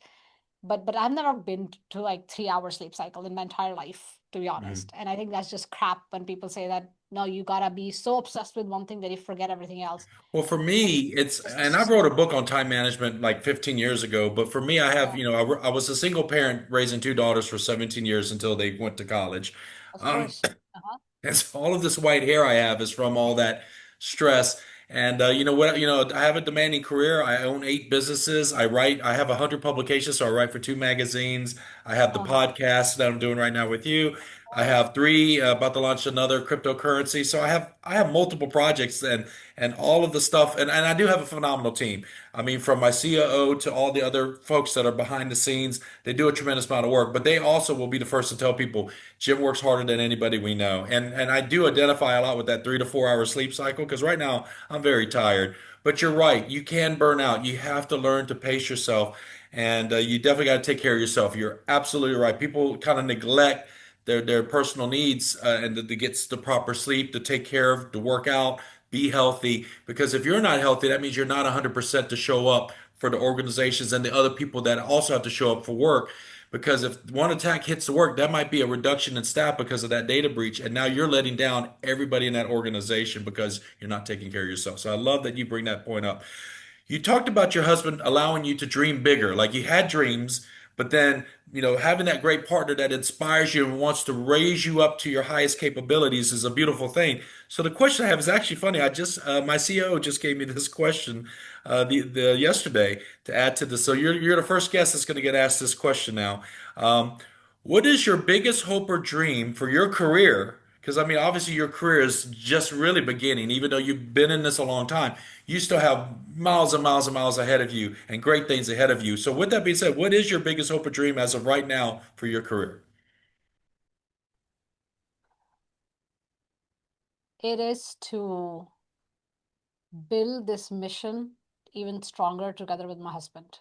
but I've never been to like 3 hour sleep cycle in my entire life, to be Mhm. honest. And I think that's just crap when people say that no, you gotta be so obsessed with one thing that you forget everything else. Well, for Like me, it's and I just wrote a not. book on time management like 15 years ago, but for me, I have, Yeah, I was a single parent raising two daughters for 17 years until they went to college. of Um, course. Uh-huh. And so all of this white hair I have is from all that stress. And you know what? I have a demanding career. I own 8 businesses. I write. I have 100 publications, so I write for 2 magazines. I have the Uh-huh. podcast that I'm doing right now with you. Of I course. have three about to launch another cryptocurrency. So I have multiple projects and all of the stuff. And I do have a phenomenal team. I mean, from my COO to all the other folks that are behind the scenes, they do a tremendous amount of work. But they also will be the first to tell people Jim works harder than anybody we know. And I do identify a lot with that 3 to 4 hour sleep cycle because right now I'm very tired. But you're right, you can burn out. You have to learn to pace yourself, and you definitely got to take care of yourself. You're absolutely right. People kind of neglect their personal needs and to get the proper sleep, to take care of, to work out, be healthy. Because if you're not healthy, that means you're not 100% to show up for the organizations and the other people that also have to show up for work. Because if one attack hits the work, that might be a reduction in staff because of that data breach. And now you're letting down everybody in that organization because you're not taking care of yourself. So I love that you bring that point up. You talked about your husband allowing you to dream bigger. Like you had dreams, but then, having that great partner that inspires you and wants to raise you up to your highest capabilities is a beautiful thing. So the question I have is actually funny. My CEO just gave me this question, the yesterday to add to this. So you're the first guest that's going to get asked this question now. What is your biggest hope or dream for your career? Because I mean, obviously your career is just really beginning, even though you've been in this a long time. You still have miles and miles and miles ahead of you and great things ahead of you. So with that being said, what is your biggest hope or dream as of right now for your career? It is to build this mission even stronger together with my husband.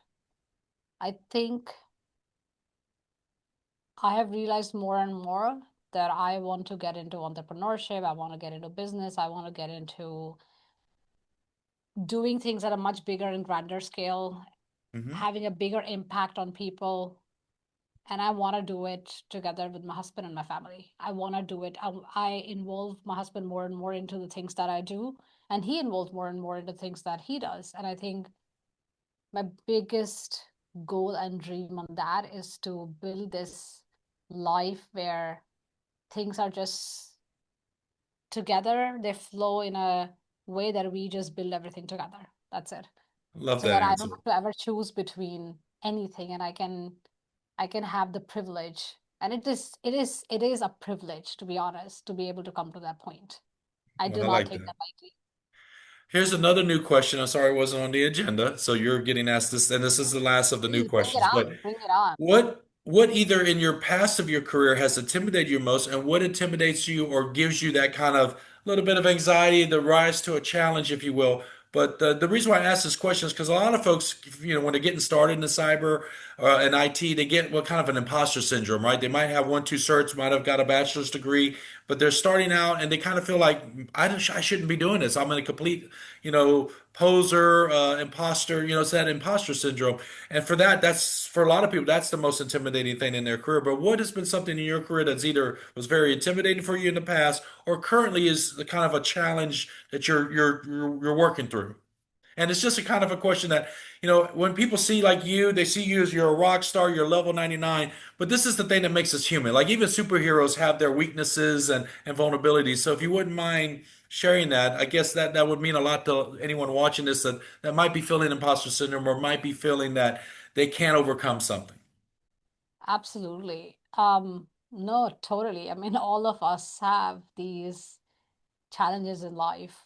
I think I have realized more and more that I want to get into entrepreneurship. I want to get into business. I want to get into doing things at a much bigger and grander scale, Hmm. having a bigger impact on people. And I want to do it together with my husband and my family. I want to do it. I involve my husband more and more into the things that I do, and he involves more and more into things that he does. And I think my biggest goal and dream on that is to build this life where things are just together, they flow in a way that we just build everything together. That's it. Love So that that I don't answer. have to ever choose between anything, and I can have the privilege. And it is a privilege, to be honest, to be able to come to that point. I Well, do I not like take that. that lightly. Here's another new question. I'm sorry it wasn't on the agenda. So you're getting asked this, and this is the last of the new Please bring it questions. But on. Bring it on. what either in your past of your career has intimidated you most, and what intimidates you or gives you that kind of little bit of anxiety, the rise to a challenge, if you will? But the reason why I ask this question is because a lot of folks, when they're getting started in the cyber and IT, they get what kind of an imposter syndrome, right? They might have one, two certs, might have got a bachelor's degree, but they're starting out and they kind of feel like I shouldn't be doing this. I'm in a complete, poser, imposter. It's that imposter syndrome. And for that, that's for a lot of people, that's the most intimidating thing in their career. But what has been something in your career that's either was very intimidating for you in the past, or currently is the kind of a challenge that you're working through? And it's just a kind of a question that, when people see like you, they see you as you're a rock star, you're level 99. But this is the thing that makes us human. Like even superheroes have their weaknesses and vulnerabilities. So if you wouldn't mind sharing that, I guess that would mean a lot to anyone watching this that might be feeling imposter syndrome or might be feeling that they can't overcome something. Absolutely. No, totally. I mean, all of us have these challenges in life.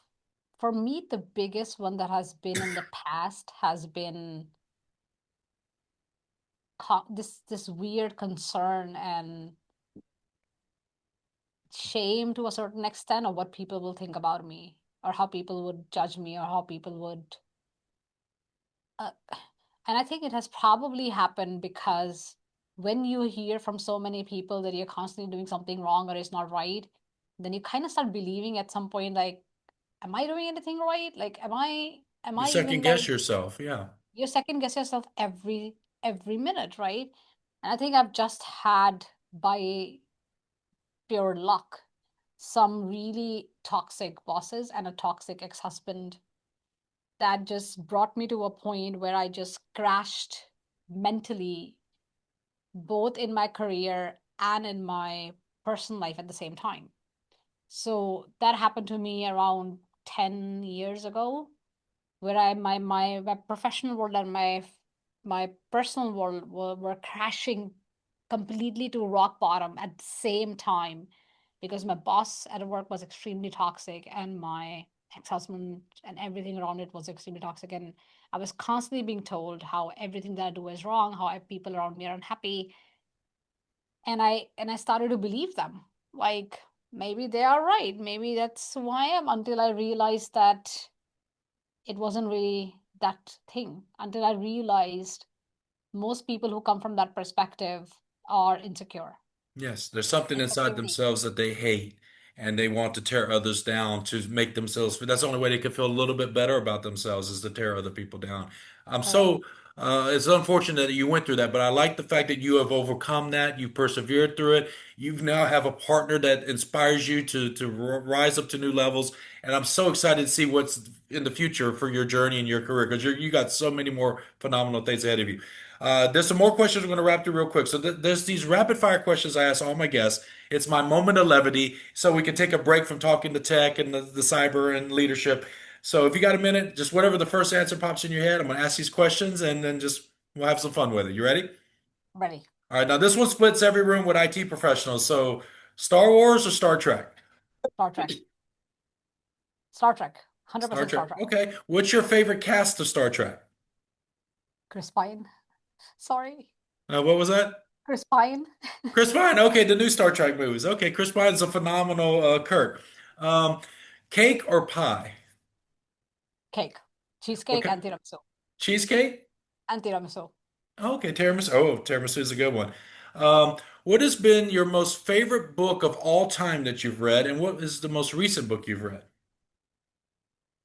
For me, the biggest one that has been in the past has been this weird concern and shame to a certain extent of what people will think about me, or how people would judge me, or how people would uh, and I think it has probably happened because when you hear from so many people that you're constantly doing something wrong or it's not right, then you kind of start believing at some point, like, am I doing anything right? Like, am You I second even like, guess yourself. Yeah. you second guess yourself every minute, right? And I think I've just had, by pure luck, some really toxic bosses and a toxic ex-husband that just brought me to a point where I just crashed mentally, both in my career and in my personal life at the same time. So that happened to me around 10 years ago, where my professional world and my personal world were crashing completely to rock bottom at the same time, because my boss at work was extremely toxic, and my ex-husband and everything around it was extremely toxic, and I was constantly being told how everything that I do is wrong, how people around me are unhappy, and I started to believe them. Like, maybe they are right, maybe that's who I am, until I realized that it wasn't really that thing, until I realized most people who come from that perspective are insecure. Yes, there's something inside Insecurity. themselves that they hate and they want to tear others down to make themselves, that's the only way they can feel a little bit better about themselves is to tear other people down. I'm Correct. so, it's unfortunate that you went through that, but I like the fact that you have overcome that. You persevered through it. You now have a partner that inspires you to rise up to new levels. And I'm so excited to see what's in the future for your journey and your career because you got so many more phenomenal things ahead of you. There's some more questions we're going to wrap through real quick. So there's these rapid fire questions I ask all my guests. It's my moment of levity, so we can take a break from talking to tech and the cyber and leadership. So if you got a minute, just whatever the first answer pops in your head, I'm going to ask these questions and then just we'll have some fun with it. You ready? Ready. All right. Now this one splits every room with IT professionals. So Star Wars or Star Trek? Star Trek. Star Trek. Star 100% Trek. Star Trek. Okay. What's your favorite cast of Star Trek? Chris Pine. Sorry. What was that? Chris Pine. Chris Pine. Okay, the new Star Trek movies. Okay, Chris Pine's a phenomenal Kirk. Um, Cake or pie? Cake. What Cheesecake kind? and tiramisu. Cheesecake? And tiramisu. Okay, tiramisu. Oh, tiramisu is a good one. What has been your most favorite book of all time that you've read, and what is the most recent book you've read?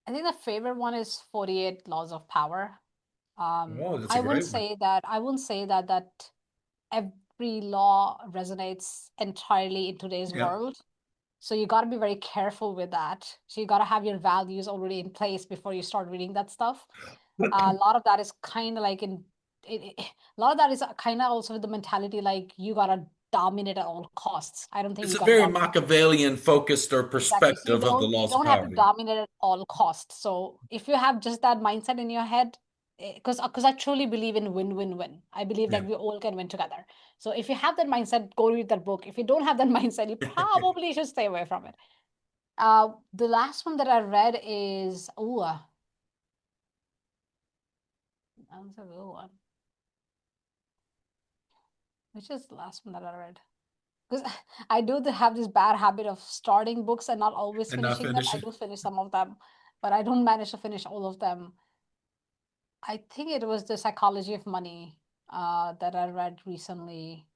I think the favorite one is 48 Laws of Power. Oh, that's a great one. I wouldn't say that every law resonates entirely in today's Yeah. world. So you got to be very careful with that. So you got to have your values already in place before you start reading that stuff. A lot of that is kind of like a lot of that is kind of also with the mentality like you got to dominate at all costs. I don't think It's you a got to very dominate. Machiavellian focused or Exactly. So perspective of the you laws of don't have to power. Yeah. dominate at all costs. So if you have just that mindset in your head, because I truly believe in win-win-win. I believe Yeah. that we all can win together. So if you have that mindset, go read that book. If you don't have that mindset, you probably should stay away from it. The last one that I read is that was a good one. Which is the last one that I read? Because I do have this bad habit of starting books and not always And not finishing them. I finishing. do finish some of them, but I don't manage to finish all of them. I think it was The Psychology of Money that I read recently.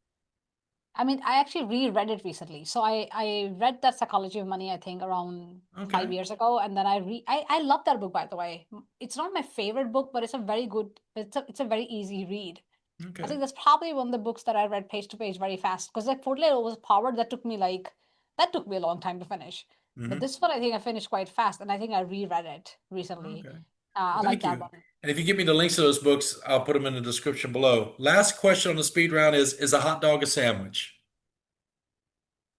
I mean, I actually reread it recently. So I read that Psychology of Money, I think, around Okay. 5 years ago, and then I love that book, by the way. It's not my favorite book, but it's a very good. It's a very easy read. I Okay. think that's probably one of the books that I read page to page very fast because like Fortnite was powered that took me a long time to finish. But Hmm. this one I think I finished quite fast, and I think I reread it recently. Okay. I Well, like thank that you. one. And if you give me the links to those books, I'll put them in the description below. Last question on the speed round is a hot dog a sandwich?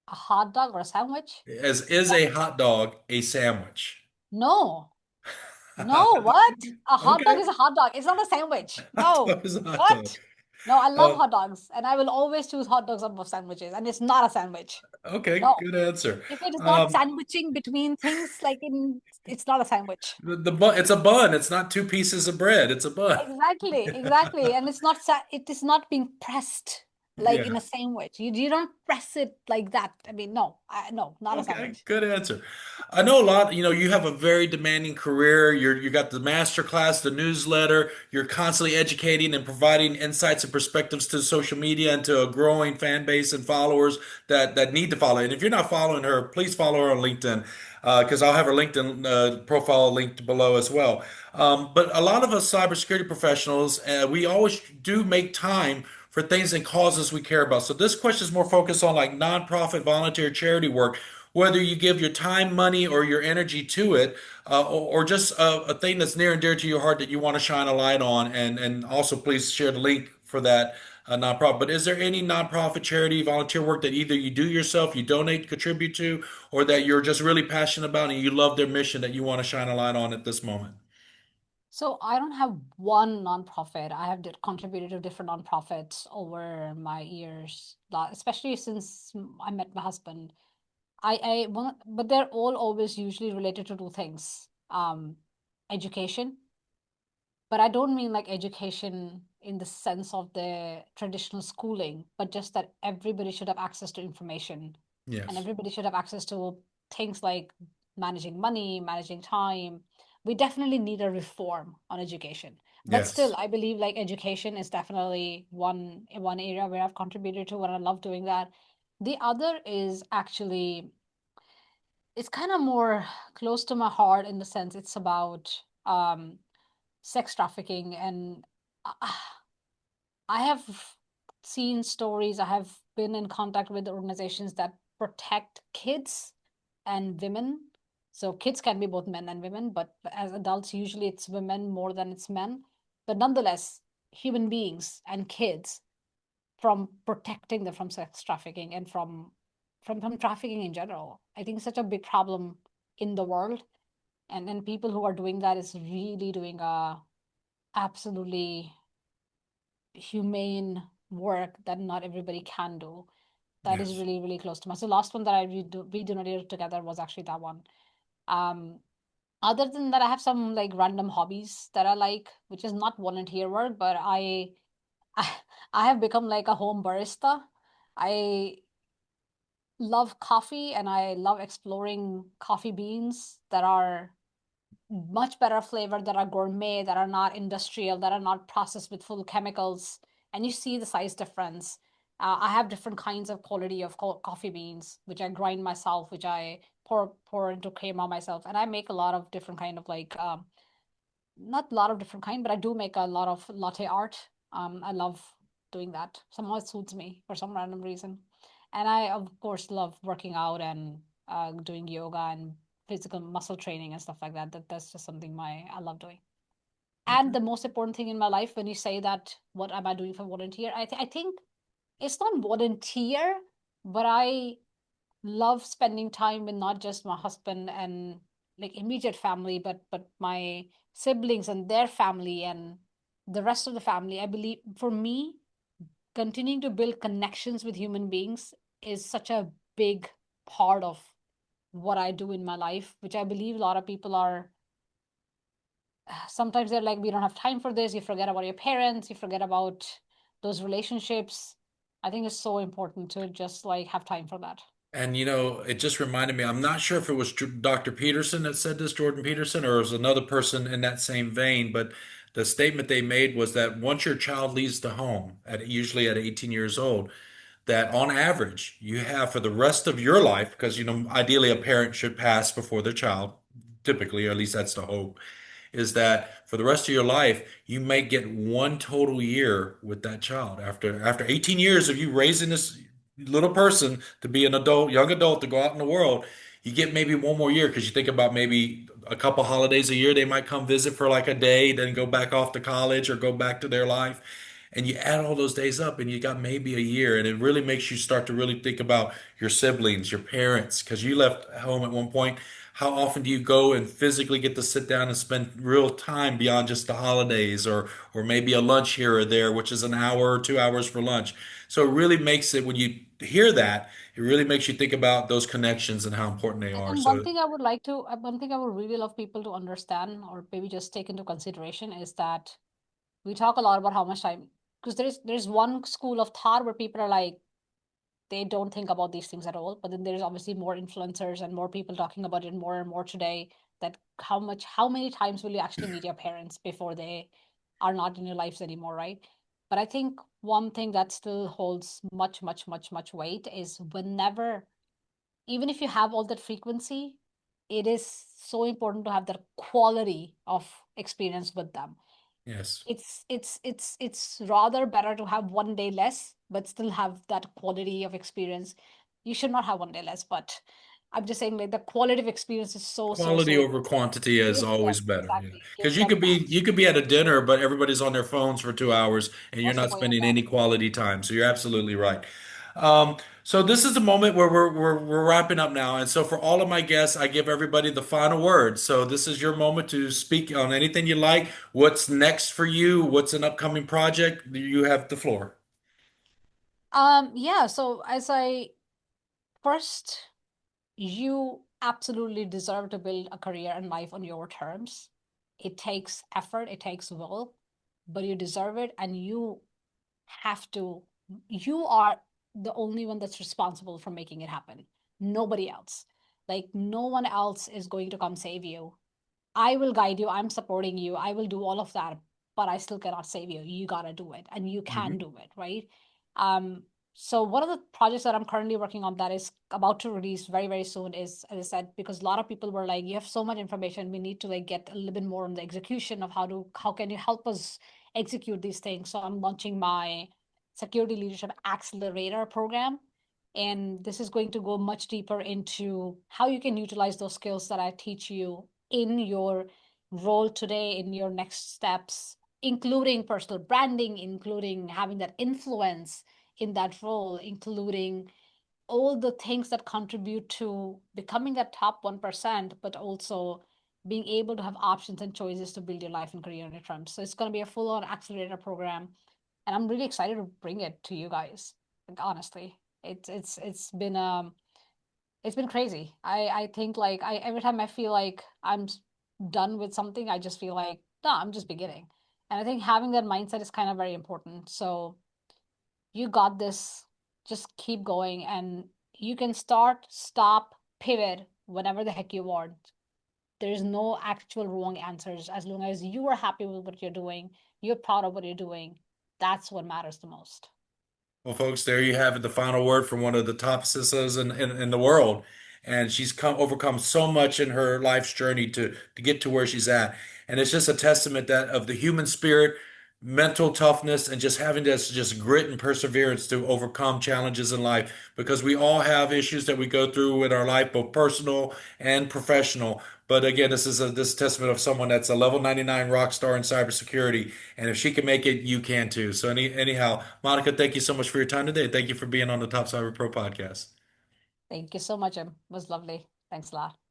A hot dog or a sandwich? Is a hot dog a sandwich? No, no, what? A hot dog Okay. is a hot dog. It's not a sandwich. Hot No, dog is a hot dog. what? No, I love Uh, hot dogs, and I will always choose hot dogs above sandwiches, and it's not a sandwich. okay, No, good answer. if it is not Um, sandwiching between things, it's not a sandwich. the bun, it's a bun. It's not two pieces of bread. It's a bun. Exactly, exactly. And it is not being pressed like Yeah. in a sandwich. You don't press it like that. I mean, no, not a Okay, sandwich. good answer. I know a lot, you have a very demanding career. You got the master class, the newsletter. You're constantly educating and providing insights and perspectives to social media and to a growing fan base and followers that need to follow. And if you're not following her, please follow her on LinkedIn, because I'll have her LinkedIn profile linked below as well. But a lot of us cybersecurity professionals, we always do make time for things and causes we care about. So this question is more focused on like nonprofit, volunteer, charity work, whether you give your time, money, or your energy to it, or just a thing that's near and dear to your heart that you want to shine a light on. And also, please share the link for that nonprofit. But is there any nonprofit, charity, volunteer work that either you do yourself, you donate, contribute to, or that you're just really passionate about and you love their mission that you want to shine a light on at this moment? So I don't have one nonprofit. I have contributed to different nonprofits over my years, especially since I met my husband. But they're all always usually related to two things. Education, but I don't mean like education in the sense of the traditional schooling, but just that everybody should have access to information and Yes. everybody should have access to things like managing money, managing time. We definitely need a reform on education. But still, Yes. I believe like education is definitely one area where I've contributed to and I love doing that. The other is actually it's kind of more close to my heart in the sense it's about sex trafficking and uh, I have seen stories, I have been in contact with organizations that protect kids and women. So kids can be both men and women, but as adults usually it's women more than it's men, but nonetheless human beings and kids from protecting them from sex trafficking and from trafficking in general. I think it's such a big problem in the world, and people who are doing that is really doing a absolutely humane work that not everybody can do. That is Yes. really, really close to my. So last one that we donated together was actually that one. Um, Other than that, I have some like random hobbies that I like, which is not volunteer work, but I, I have become like a home barista. I love coffee and I love exploring coffee beans that are much better flavor, that are gourmet, that are not industrial, that are not processed with full chemicals. And you see the size difference. I have different kinds of quality of coffee beans, which I grind myself, which I pour into crema myself, and I make a lot of different kind of like not a lot of different kind, but I do make a lot of latte art. I love doing that. Somehow it suits me for some random reason. And I, of course, love working out and doing yoga and physical muscle training and stuff like that. That's just something I love doing. And Okay. the most important thing in my life, when you say that, what am I doing for volunteer? I think it's not volunteer, but I love spending time with not just my husband and like immediate family, but my siblings and their family and the rest of the family. I believe for me, continuing to build connections with human beings is such a big part of what I do in my life, which I believe a lot of people are sometimes they're like, we don't have time for this. You forget about your parents, you forget about those relationships. I think it's so important to just like have time for that. And it just reminded me, I'm not sure if it was Dr. Peterson that said this, Jordan Peterson, or it was another person in that same vein, but the statement they made was that once your child leaves the home, usually at 18 years old, that on average you have for the rest of your life, because ideally a parent should pass before their child, typically, or at least that's the hope, is that for the rest of your life, you may get one total year with that child. After 18 years of you raising this little person to be an adult, young adult to go out in the world, you get maybe one more year because you think about maybe a couple holidays a year they might come visit for like a day, then go back off to college or go back to their life. And you add all those days up and you got maybe a year. And it really makes you start to really think about your siblings, your parents, because you left home at one point. How often do you go and physically get to sit down and spend real time beyond just the holidays or maybe a lunch here or there, which is an hour or 2 hours for lunch? So it really makes it, when you hear that, it really makes you think about those connections and how important they are. And So one thing I would really love people to understand or maybe just take into consideration is that we talk a lot about how much time, because there's one school of thought where people are like, they don't think about these things at all. But then there's obviously more influencers and more people talking about it more and more today, that how many times will you actually meet your parents before they are not in your lives anymore, right? But I think one thing that still holds much, much, much, much weight is whenever, even if you have all that frequency, it is so important to have that quality of experience with them. yes. It's rather better to have one day less but still have that quality of experience. You should not have one day less, but I'm just saying like the quality of experience is so Quality over quantity is give them, always better. Yeah. exactly, give Because you them could be that. you could be at a dinner, but everybody's on their phones for 2 hours and you're What's the not point of spending that? any quality time. So you're absolutely right. So this is the moment where we're wrapping up now. And so for all of my guests, I give everybody the final word. So this is your moment to speak on anything you like. What's next for you? What's an upcoming project? You have the floor. Yeah, so as I first, you absolutely deserve to build a career and life on your terms. It takes effort, it takes will, but you deserve it, and have to, you are the only one that's responsible for making it happen. Nobody else. Like, no one else is going to come save you. I will guide you, I'm supporting you, I will do all of that, but I still cannot save you. You gotta do it, and you can Mhm. do it, right? Um, so one of the projects that I'm currently working on that is about to release very, very soon is, as I said, because a lot of people were like, you have so much information, we need to like get a little bit more on the execution of how can you help us execute these things. So I'm launching my security leadership accelerator program. And this is going to go much deeper into how you can utilize those skills that I teach you in your role today, in your next steps, including personal branding, including having that influence in that role, including all the things that contribute to becoming that top 1%, but also being able to have options and choices to build your life and career on your terms. So it's going to be a full on accelerator program. And I'm really excited to bring it to you guys, like, honestly. It's been crazy. I think like I every time I feel like done with something, I just feel like, no, I'm just beginning. And I think having that mindset is kind of very important. So you got this. Just keep going, and you can start, stop, pivot whenever the heck you want. There's no actual wrong answers. As long as you are happy with what you're doing, you're proud of what you're doing, that's what matters the most. Well, folks, there you have it, the final word from one of the top CISOs in the world. And she's overcome so much in her life's journey to get to where she's at. And it's just a testament that of the human spirit, mental toughness, and just having this just grit and perseverance to overcome challenges in life. Because we all have issues that we go through in our life, both personal and professional. But again, this is testament of someone that's a level 99 rock star in cybersecurity. And if she can make it, you can too. So anyhow, Monica, thank you so much for your time today. Thank you for being on the Top Cyber Pro podcast. Thank you so much, Em. It was lovely. Thanks a lot.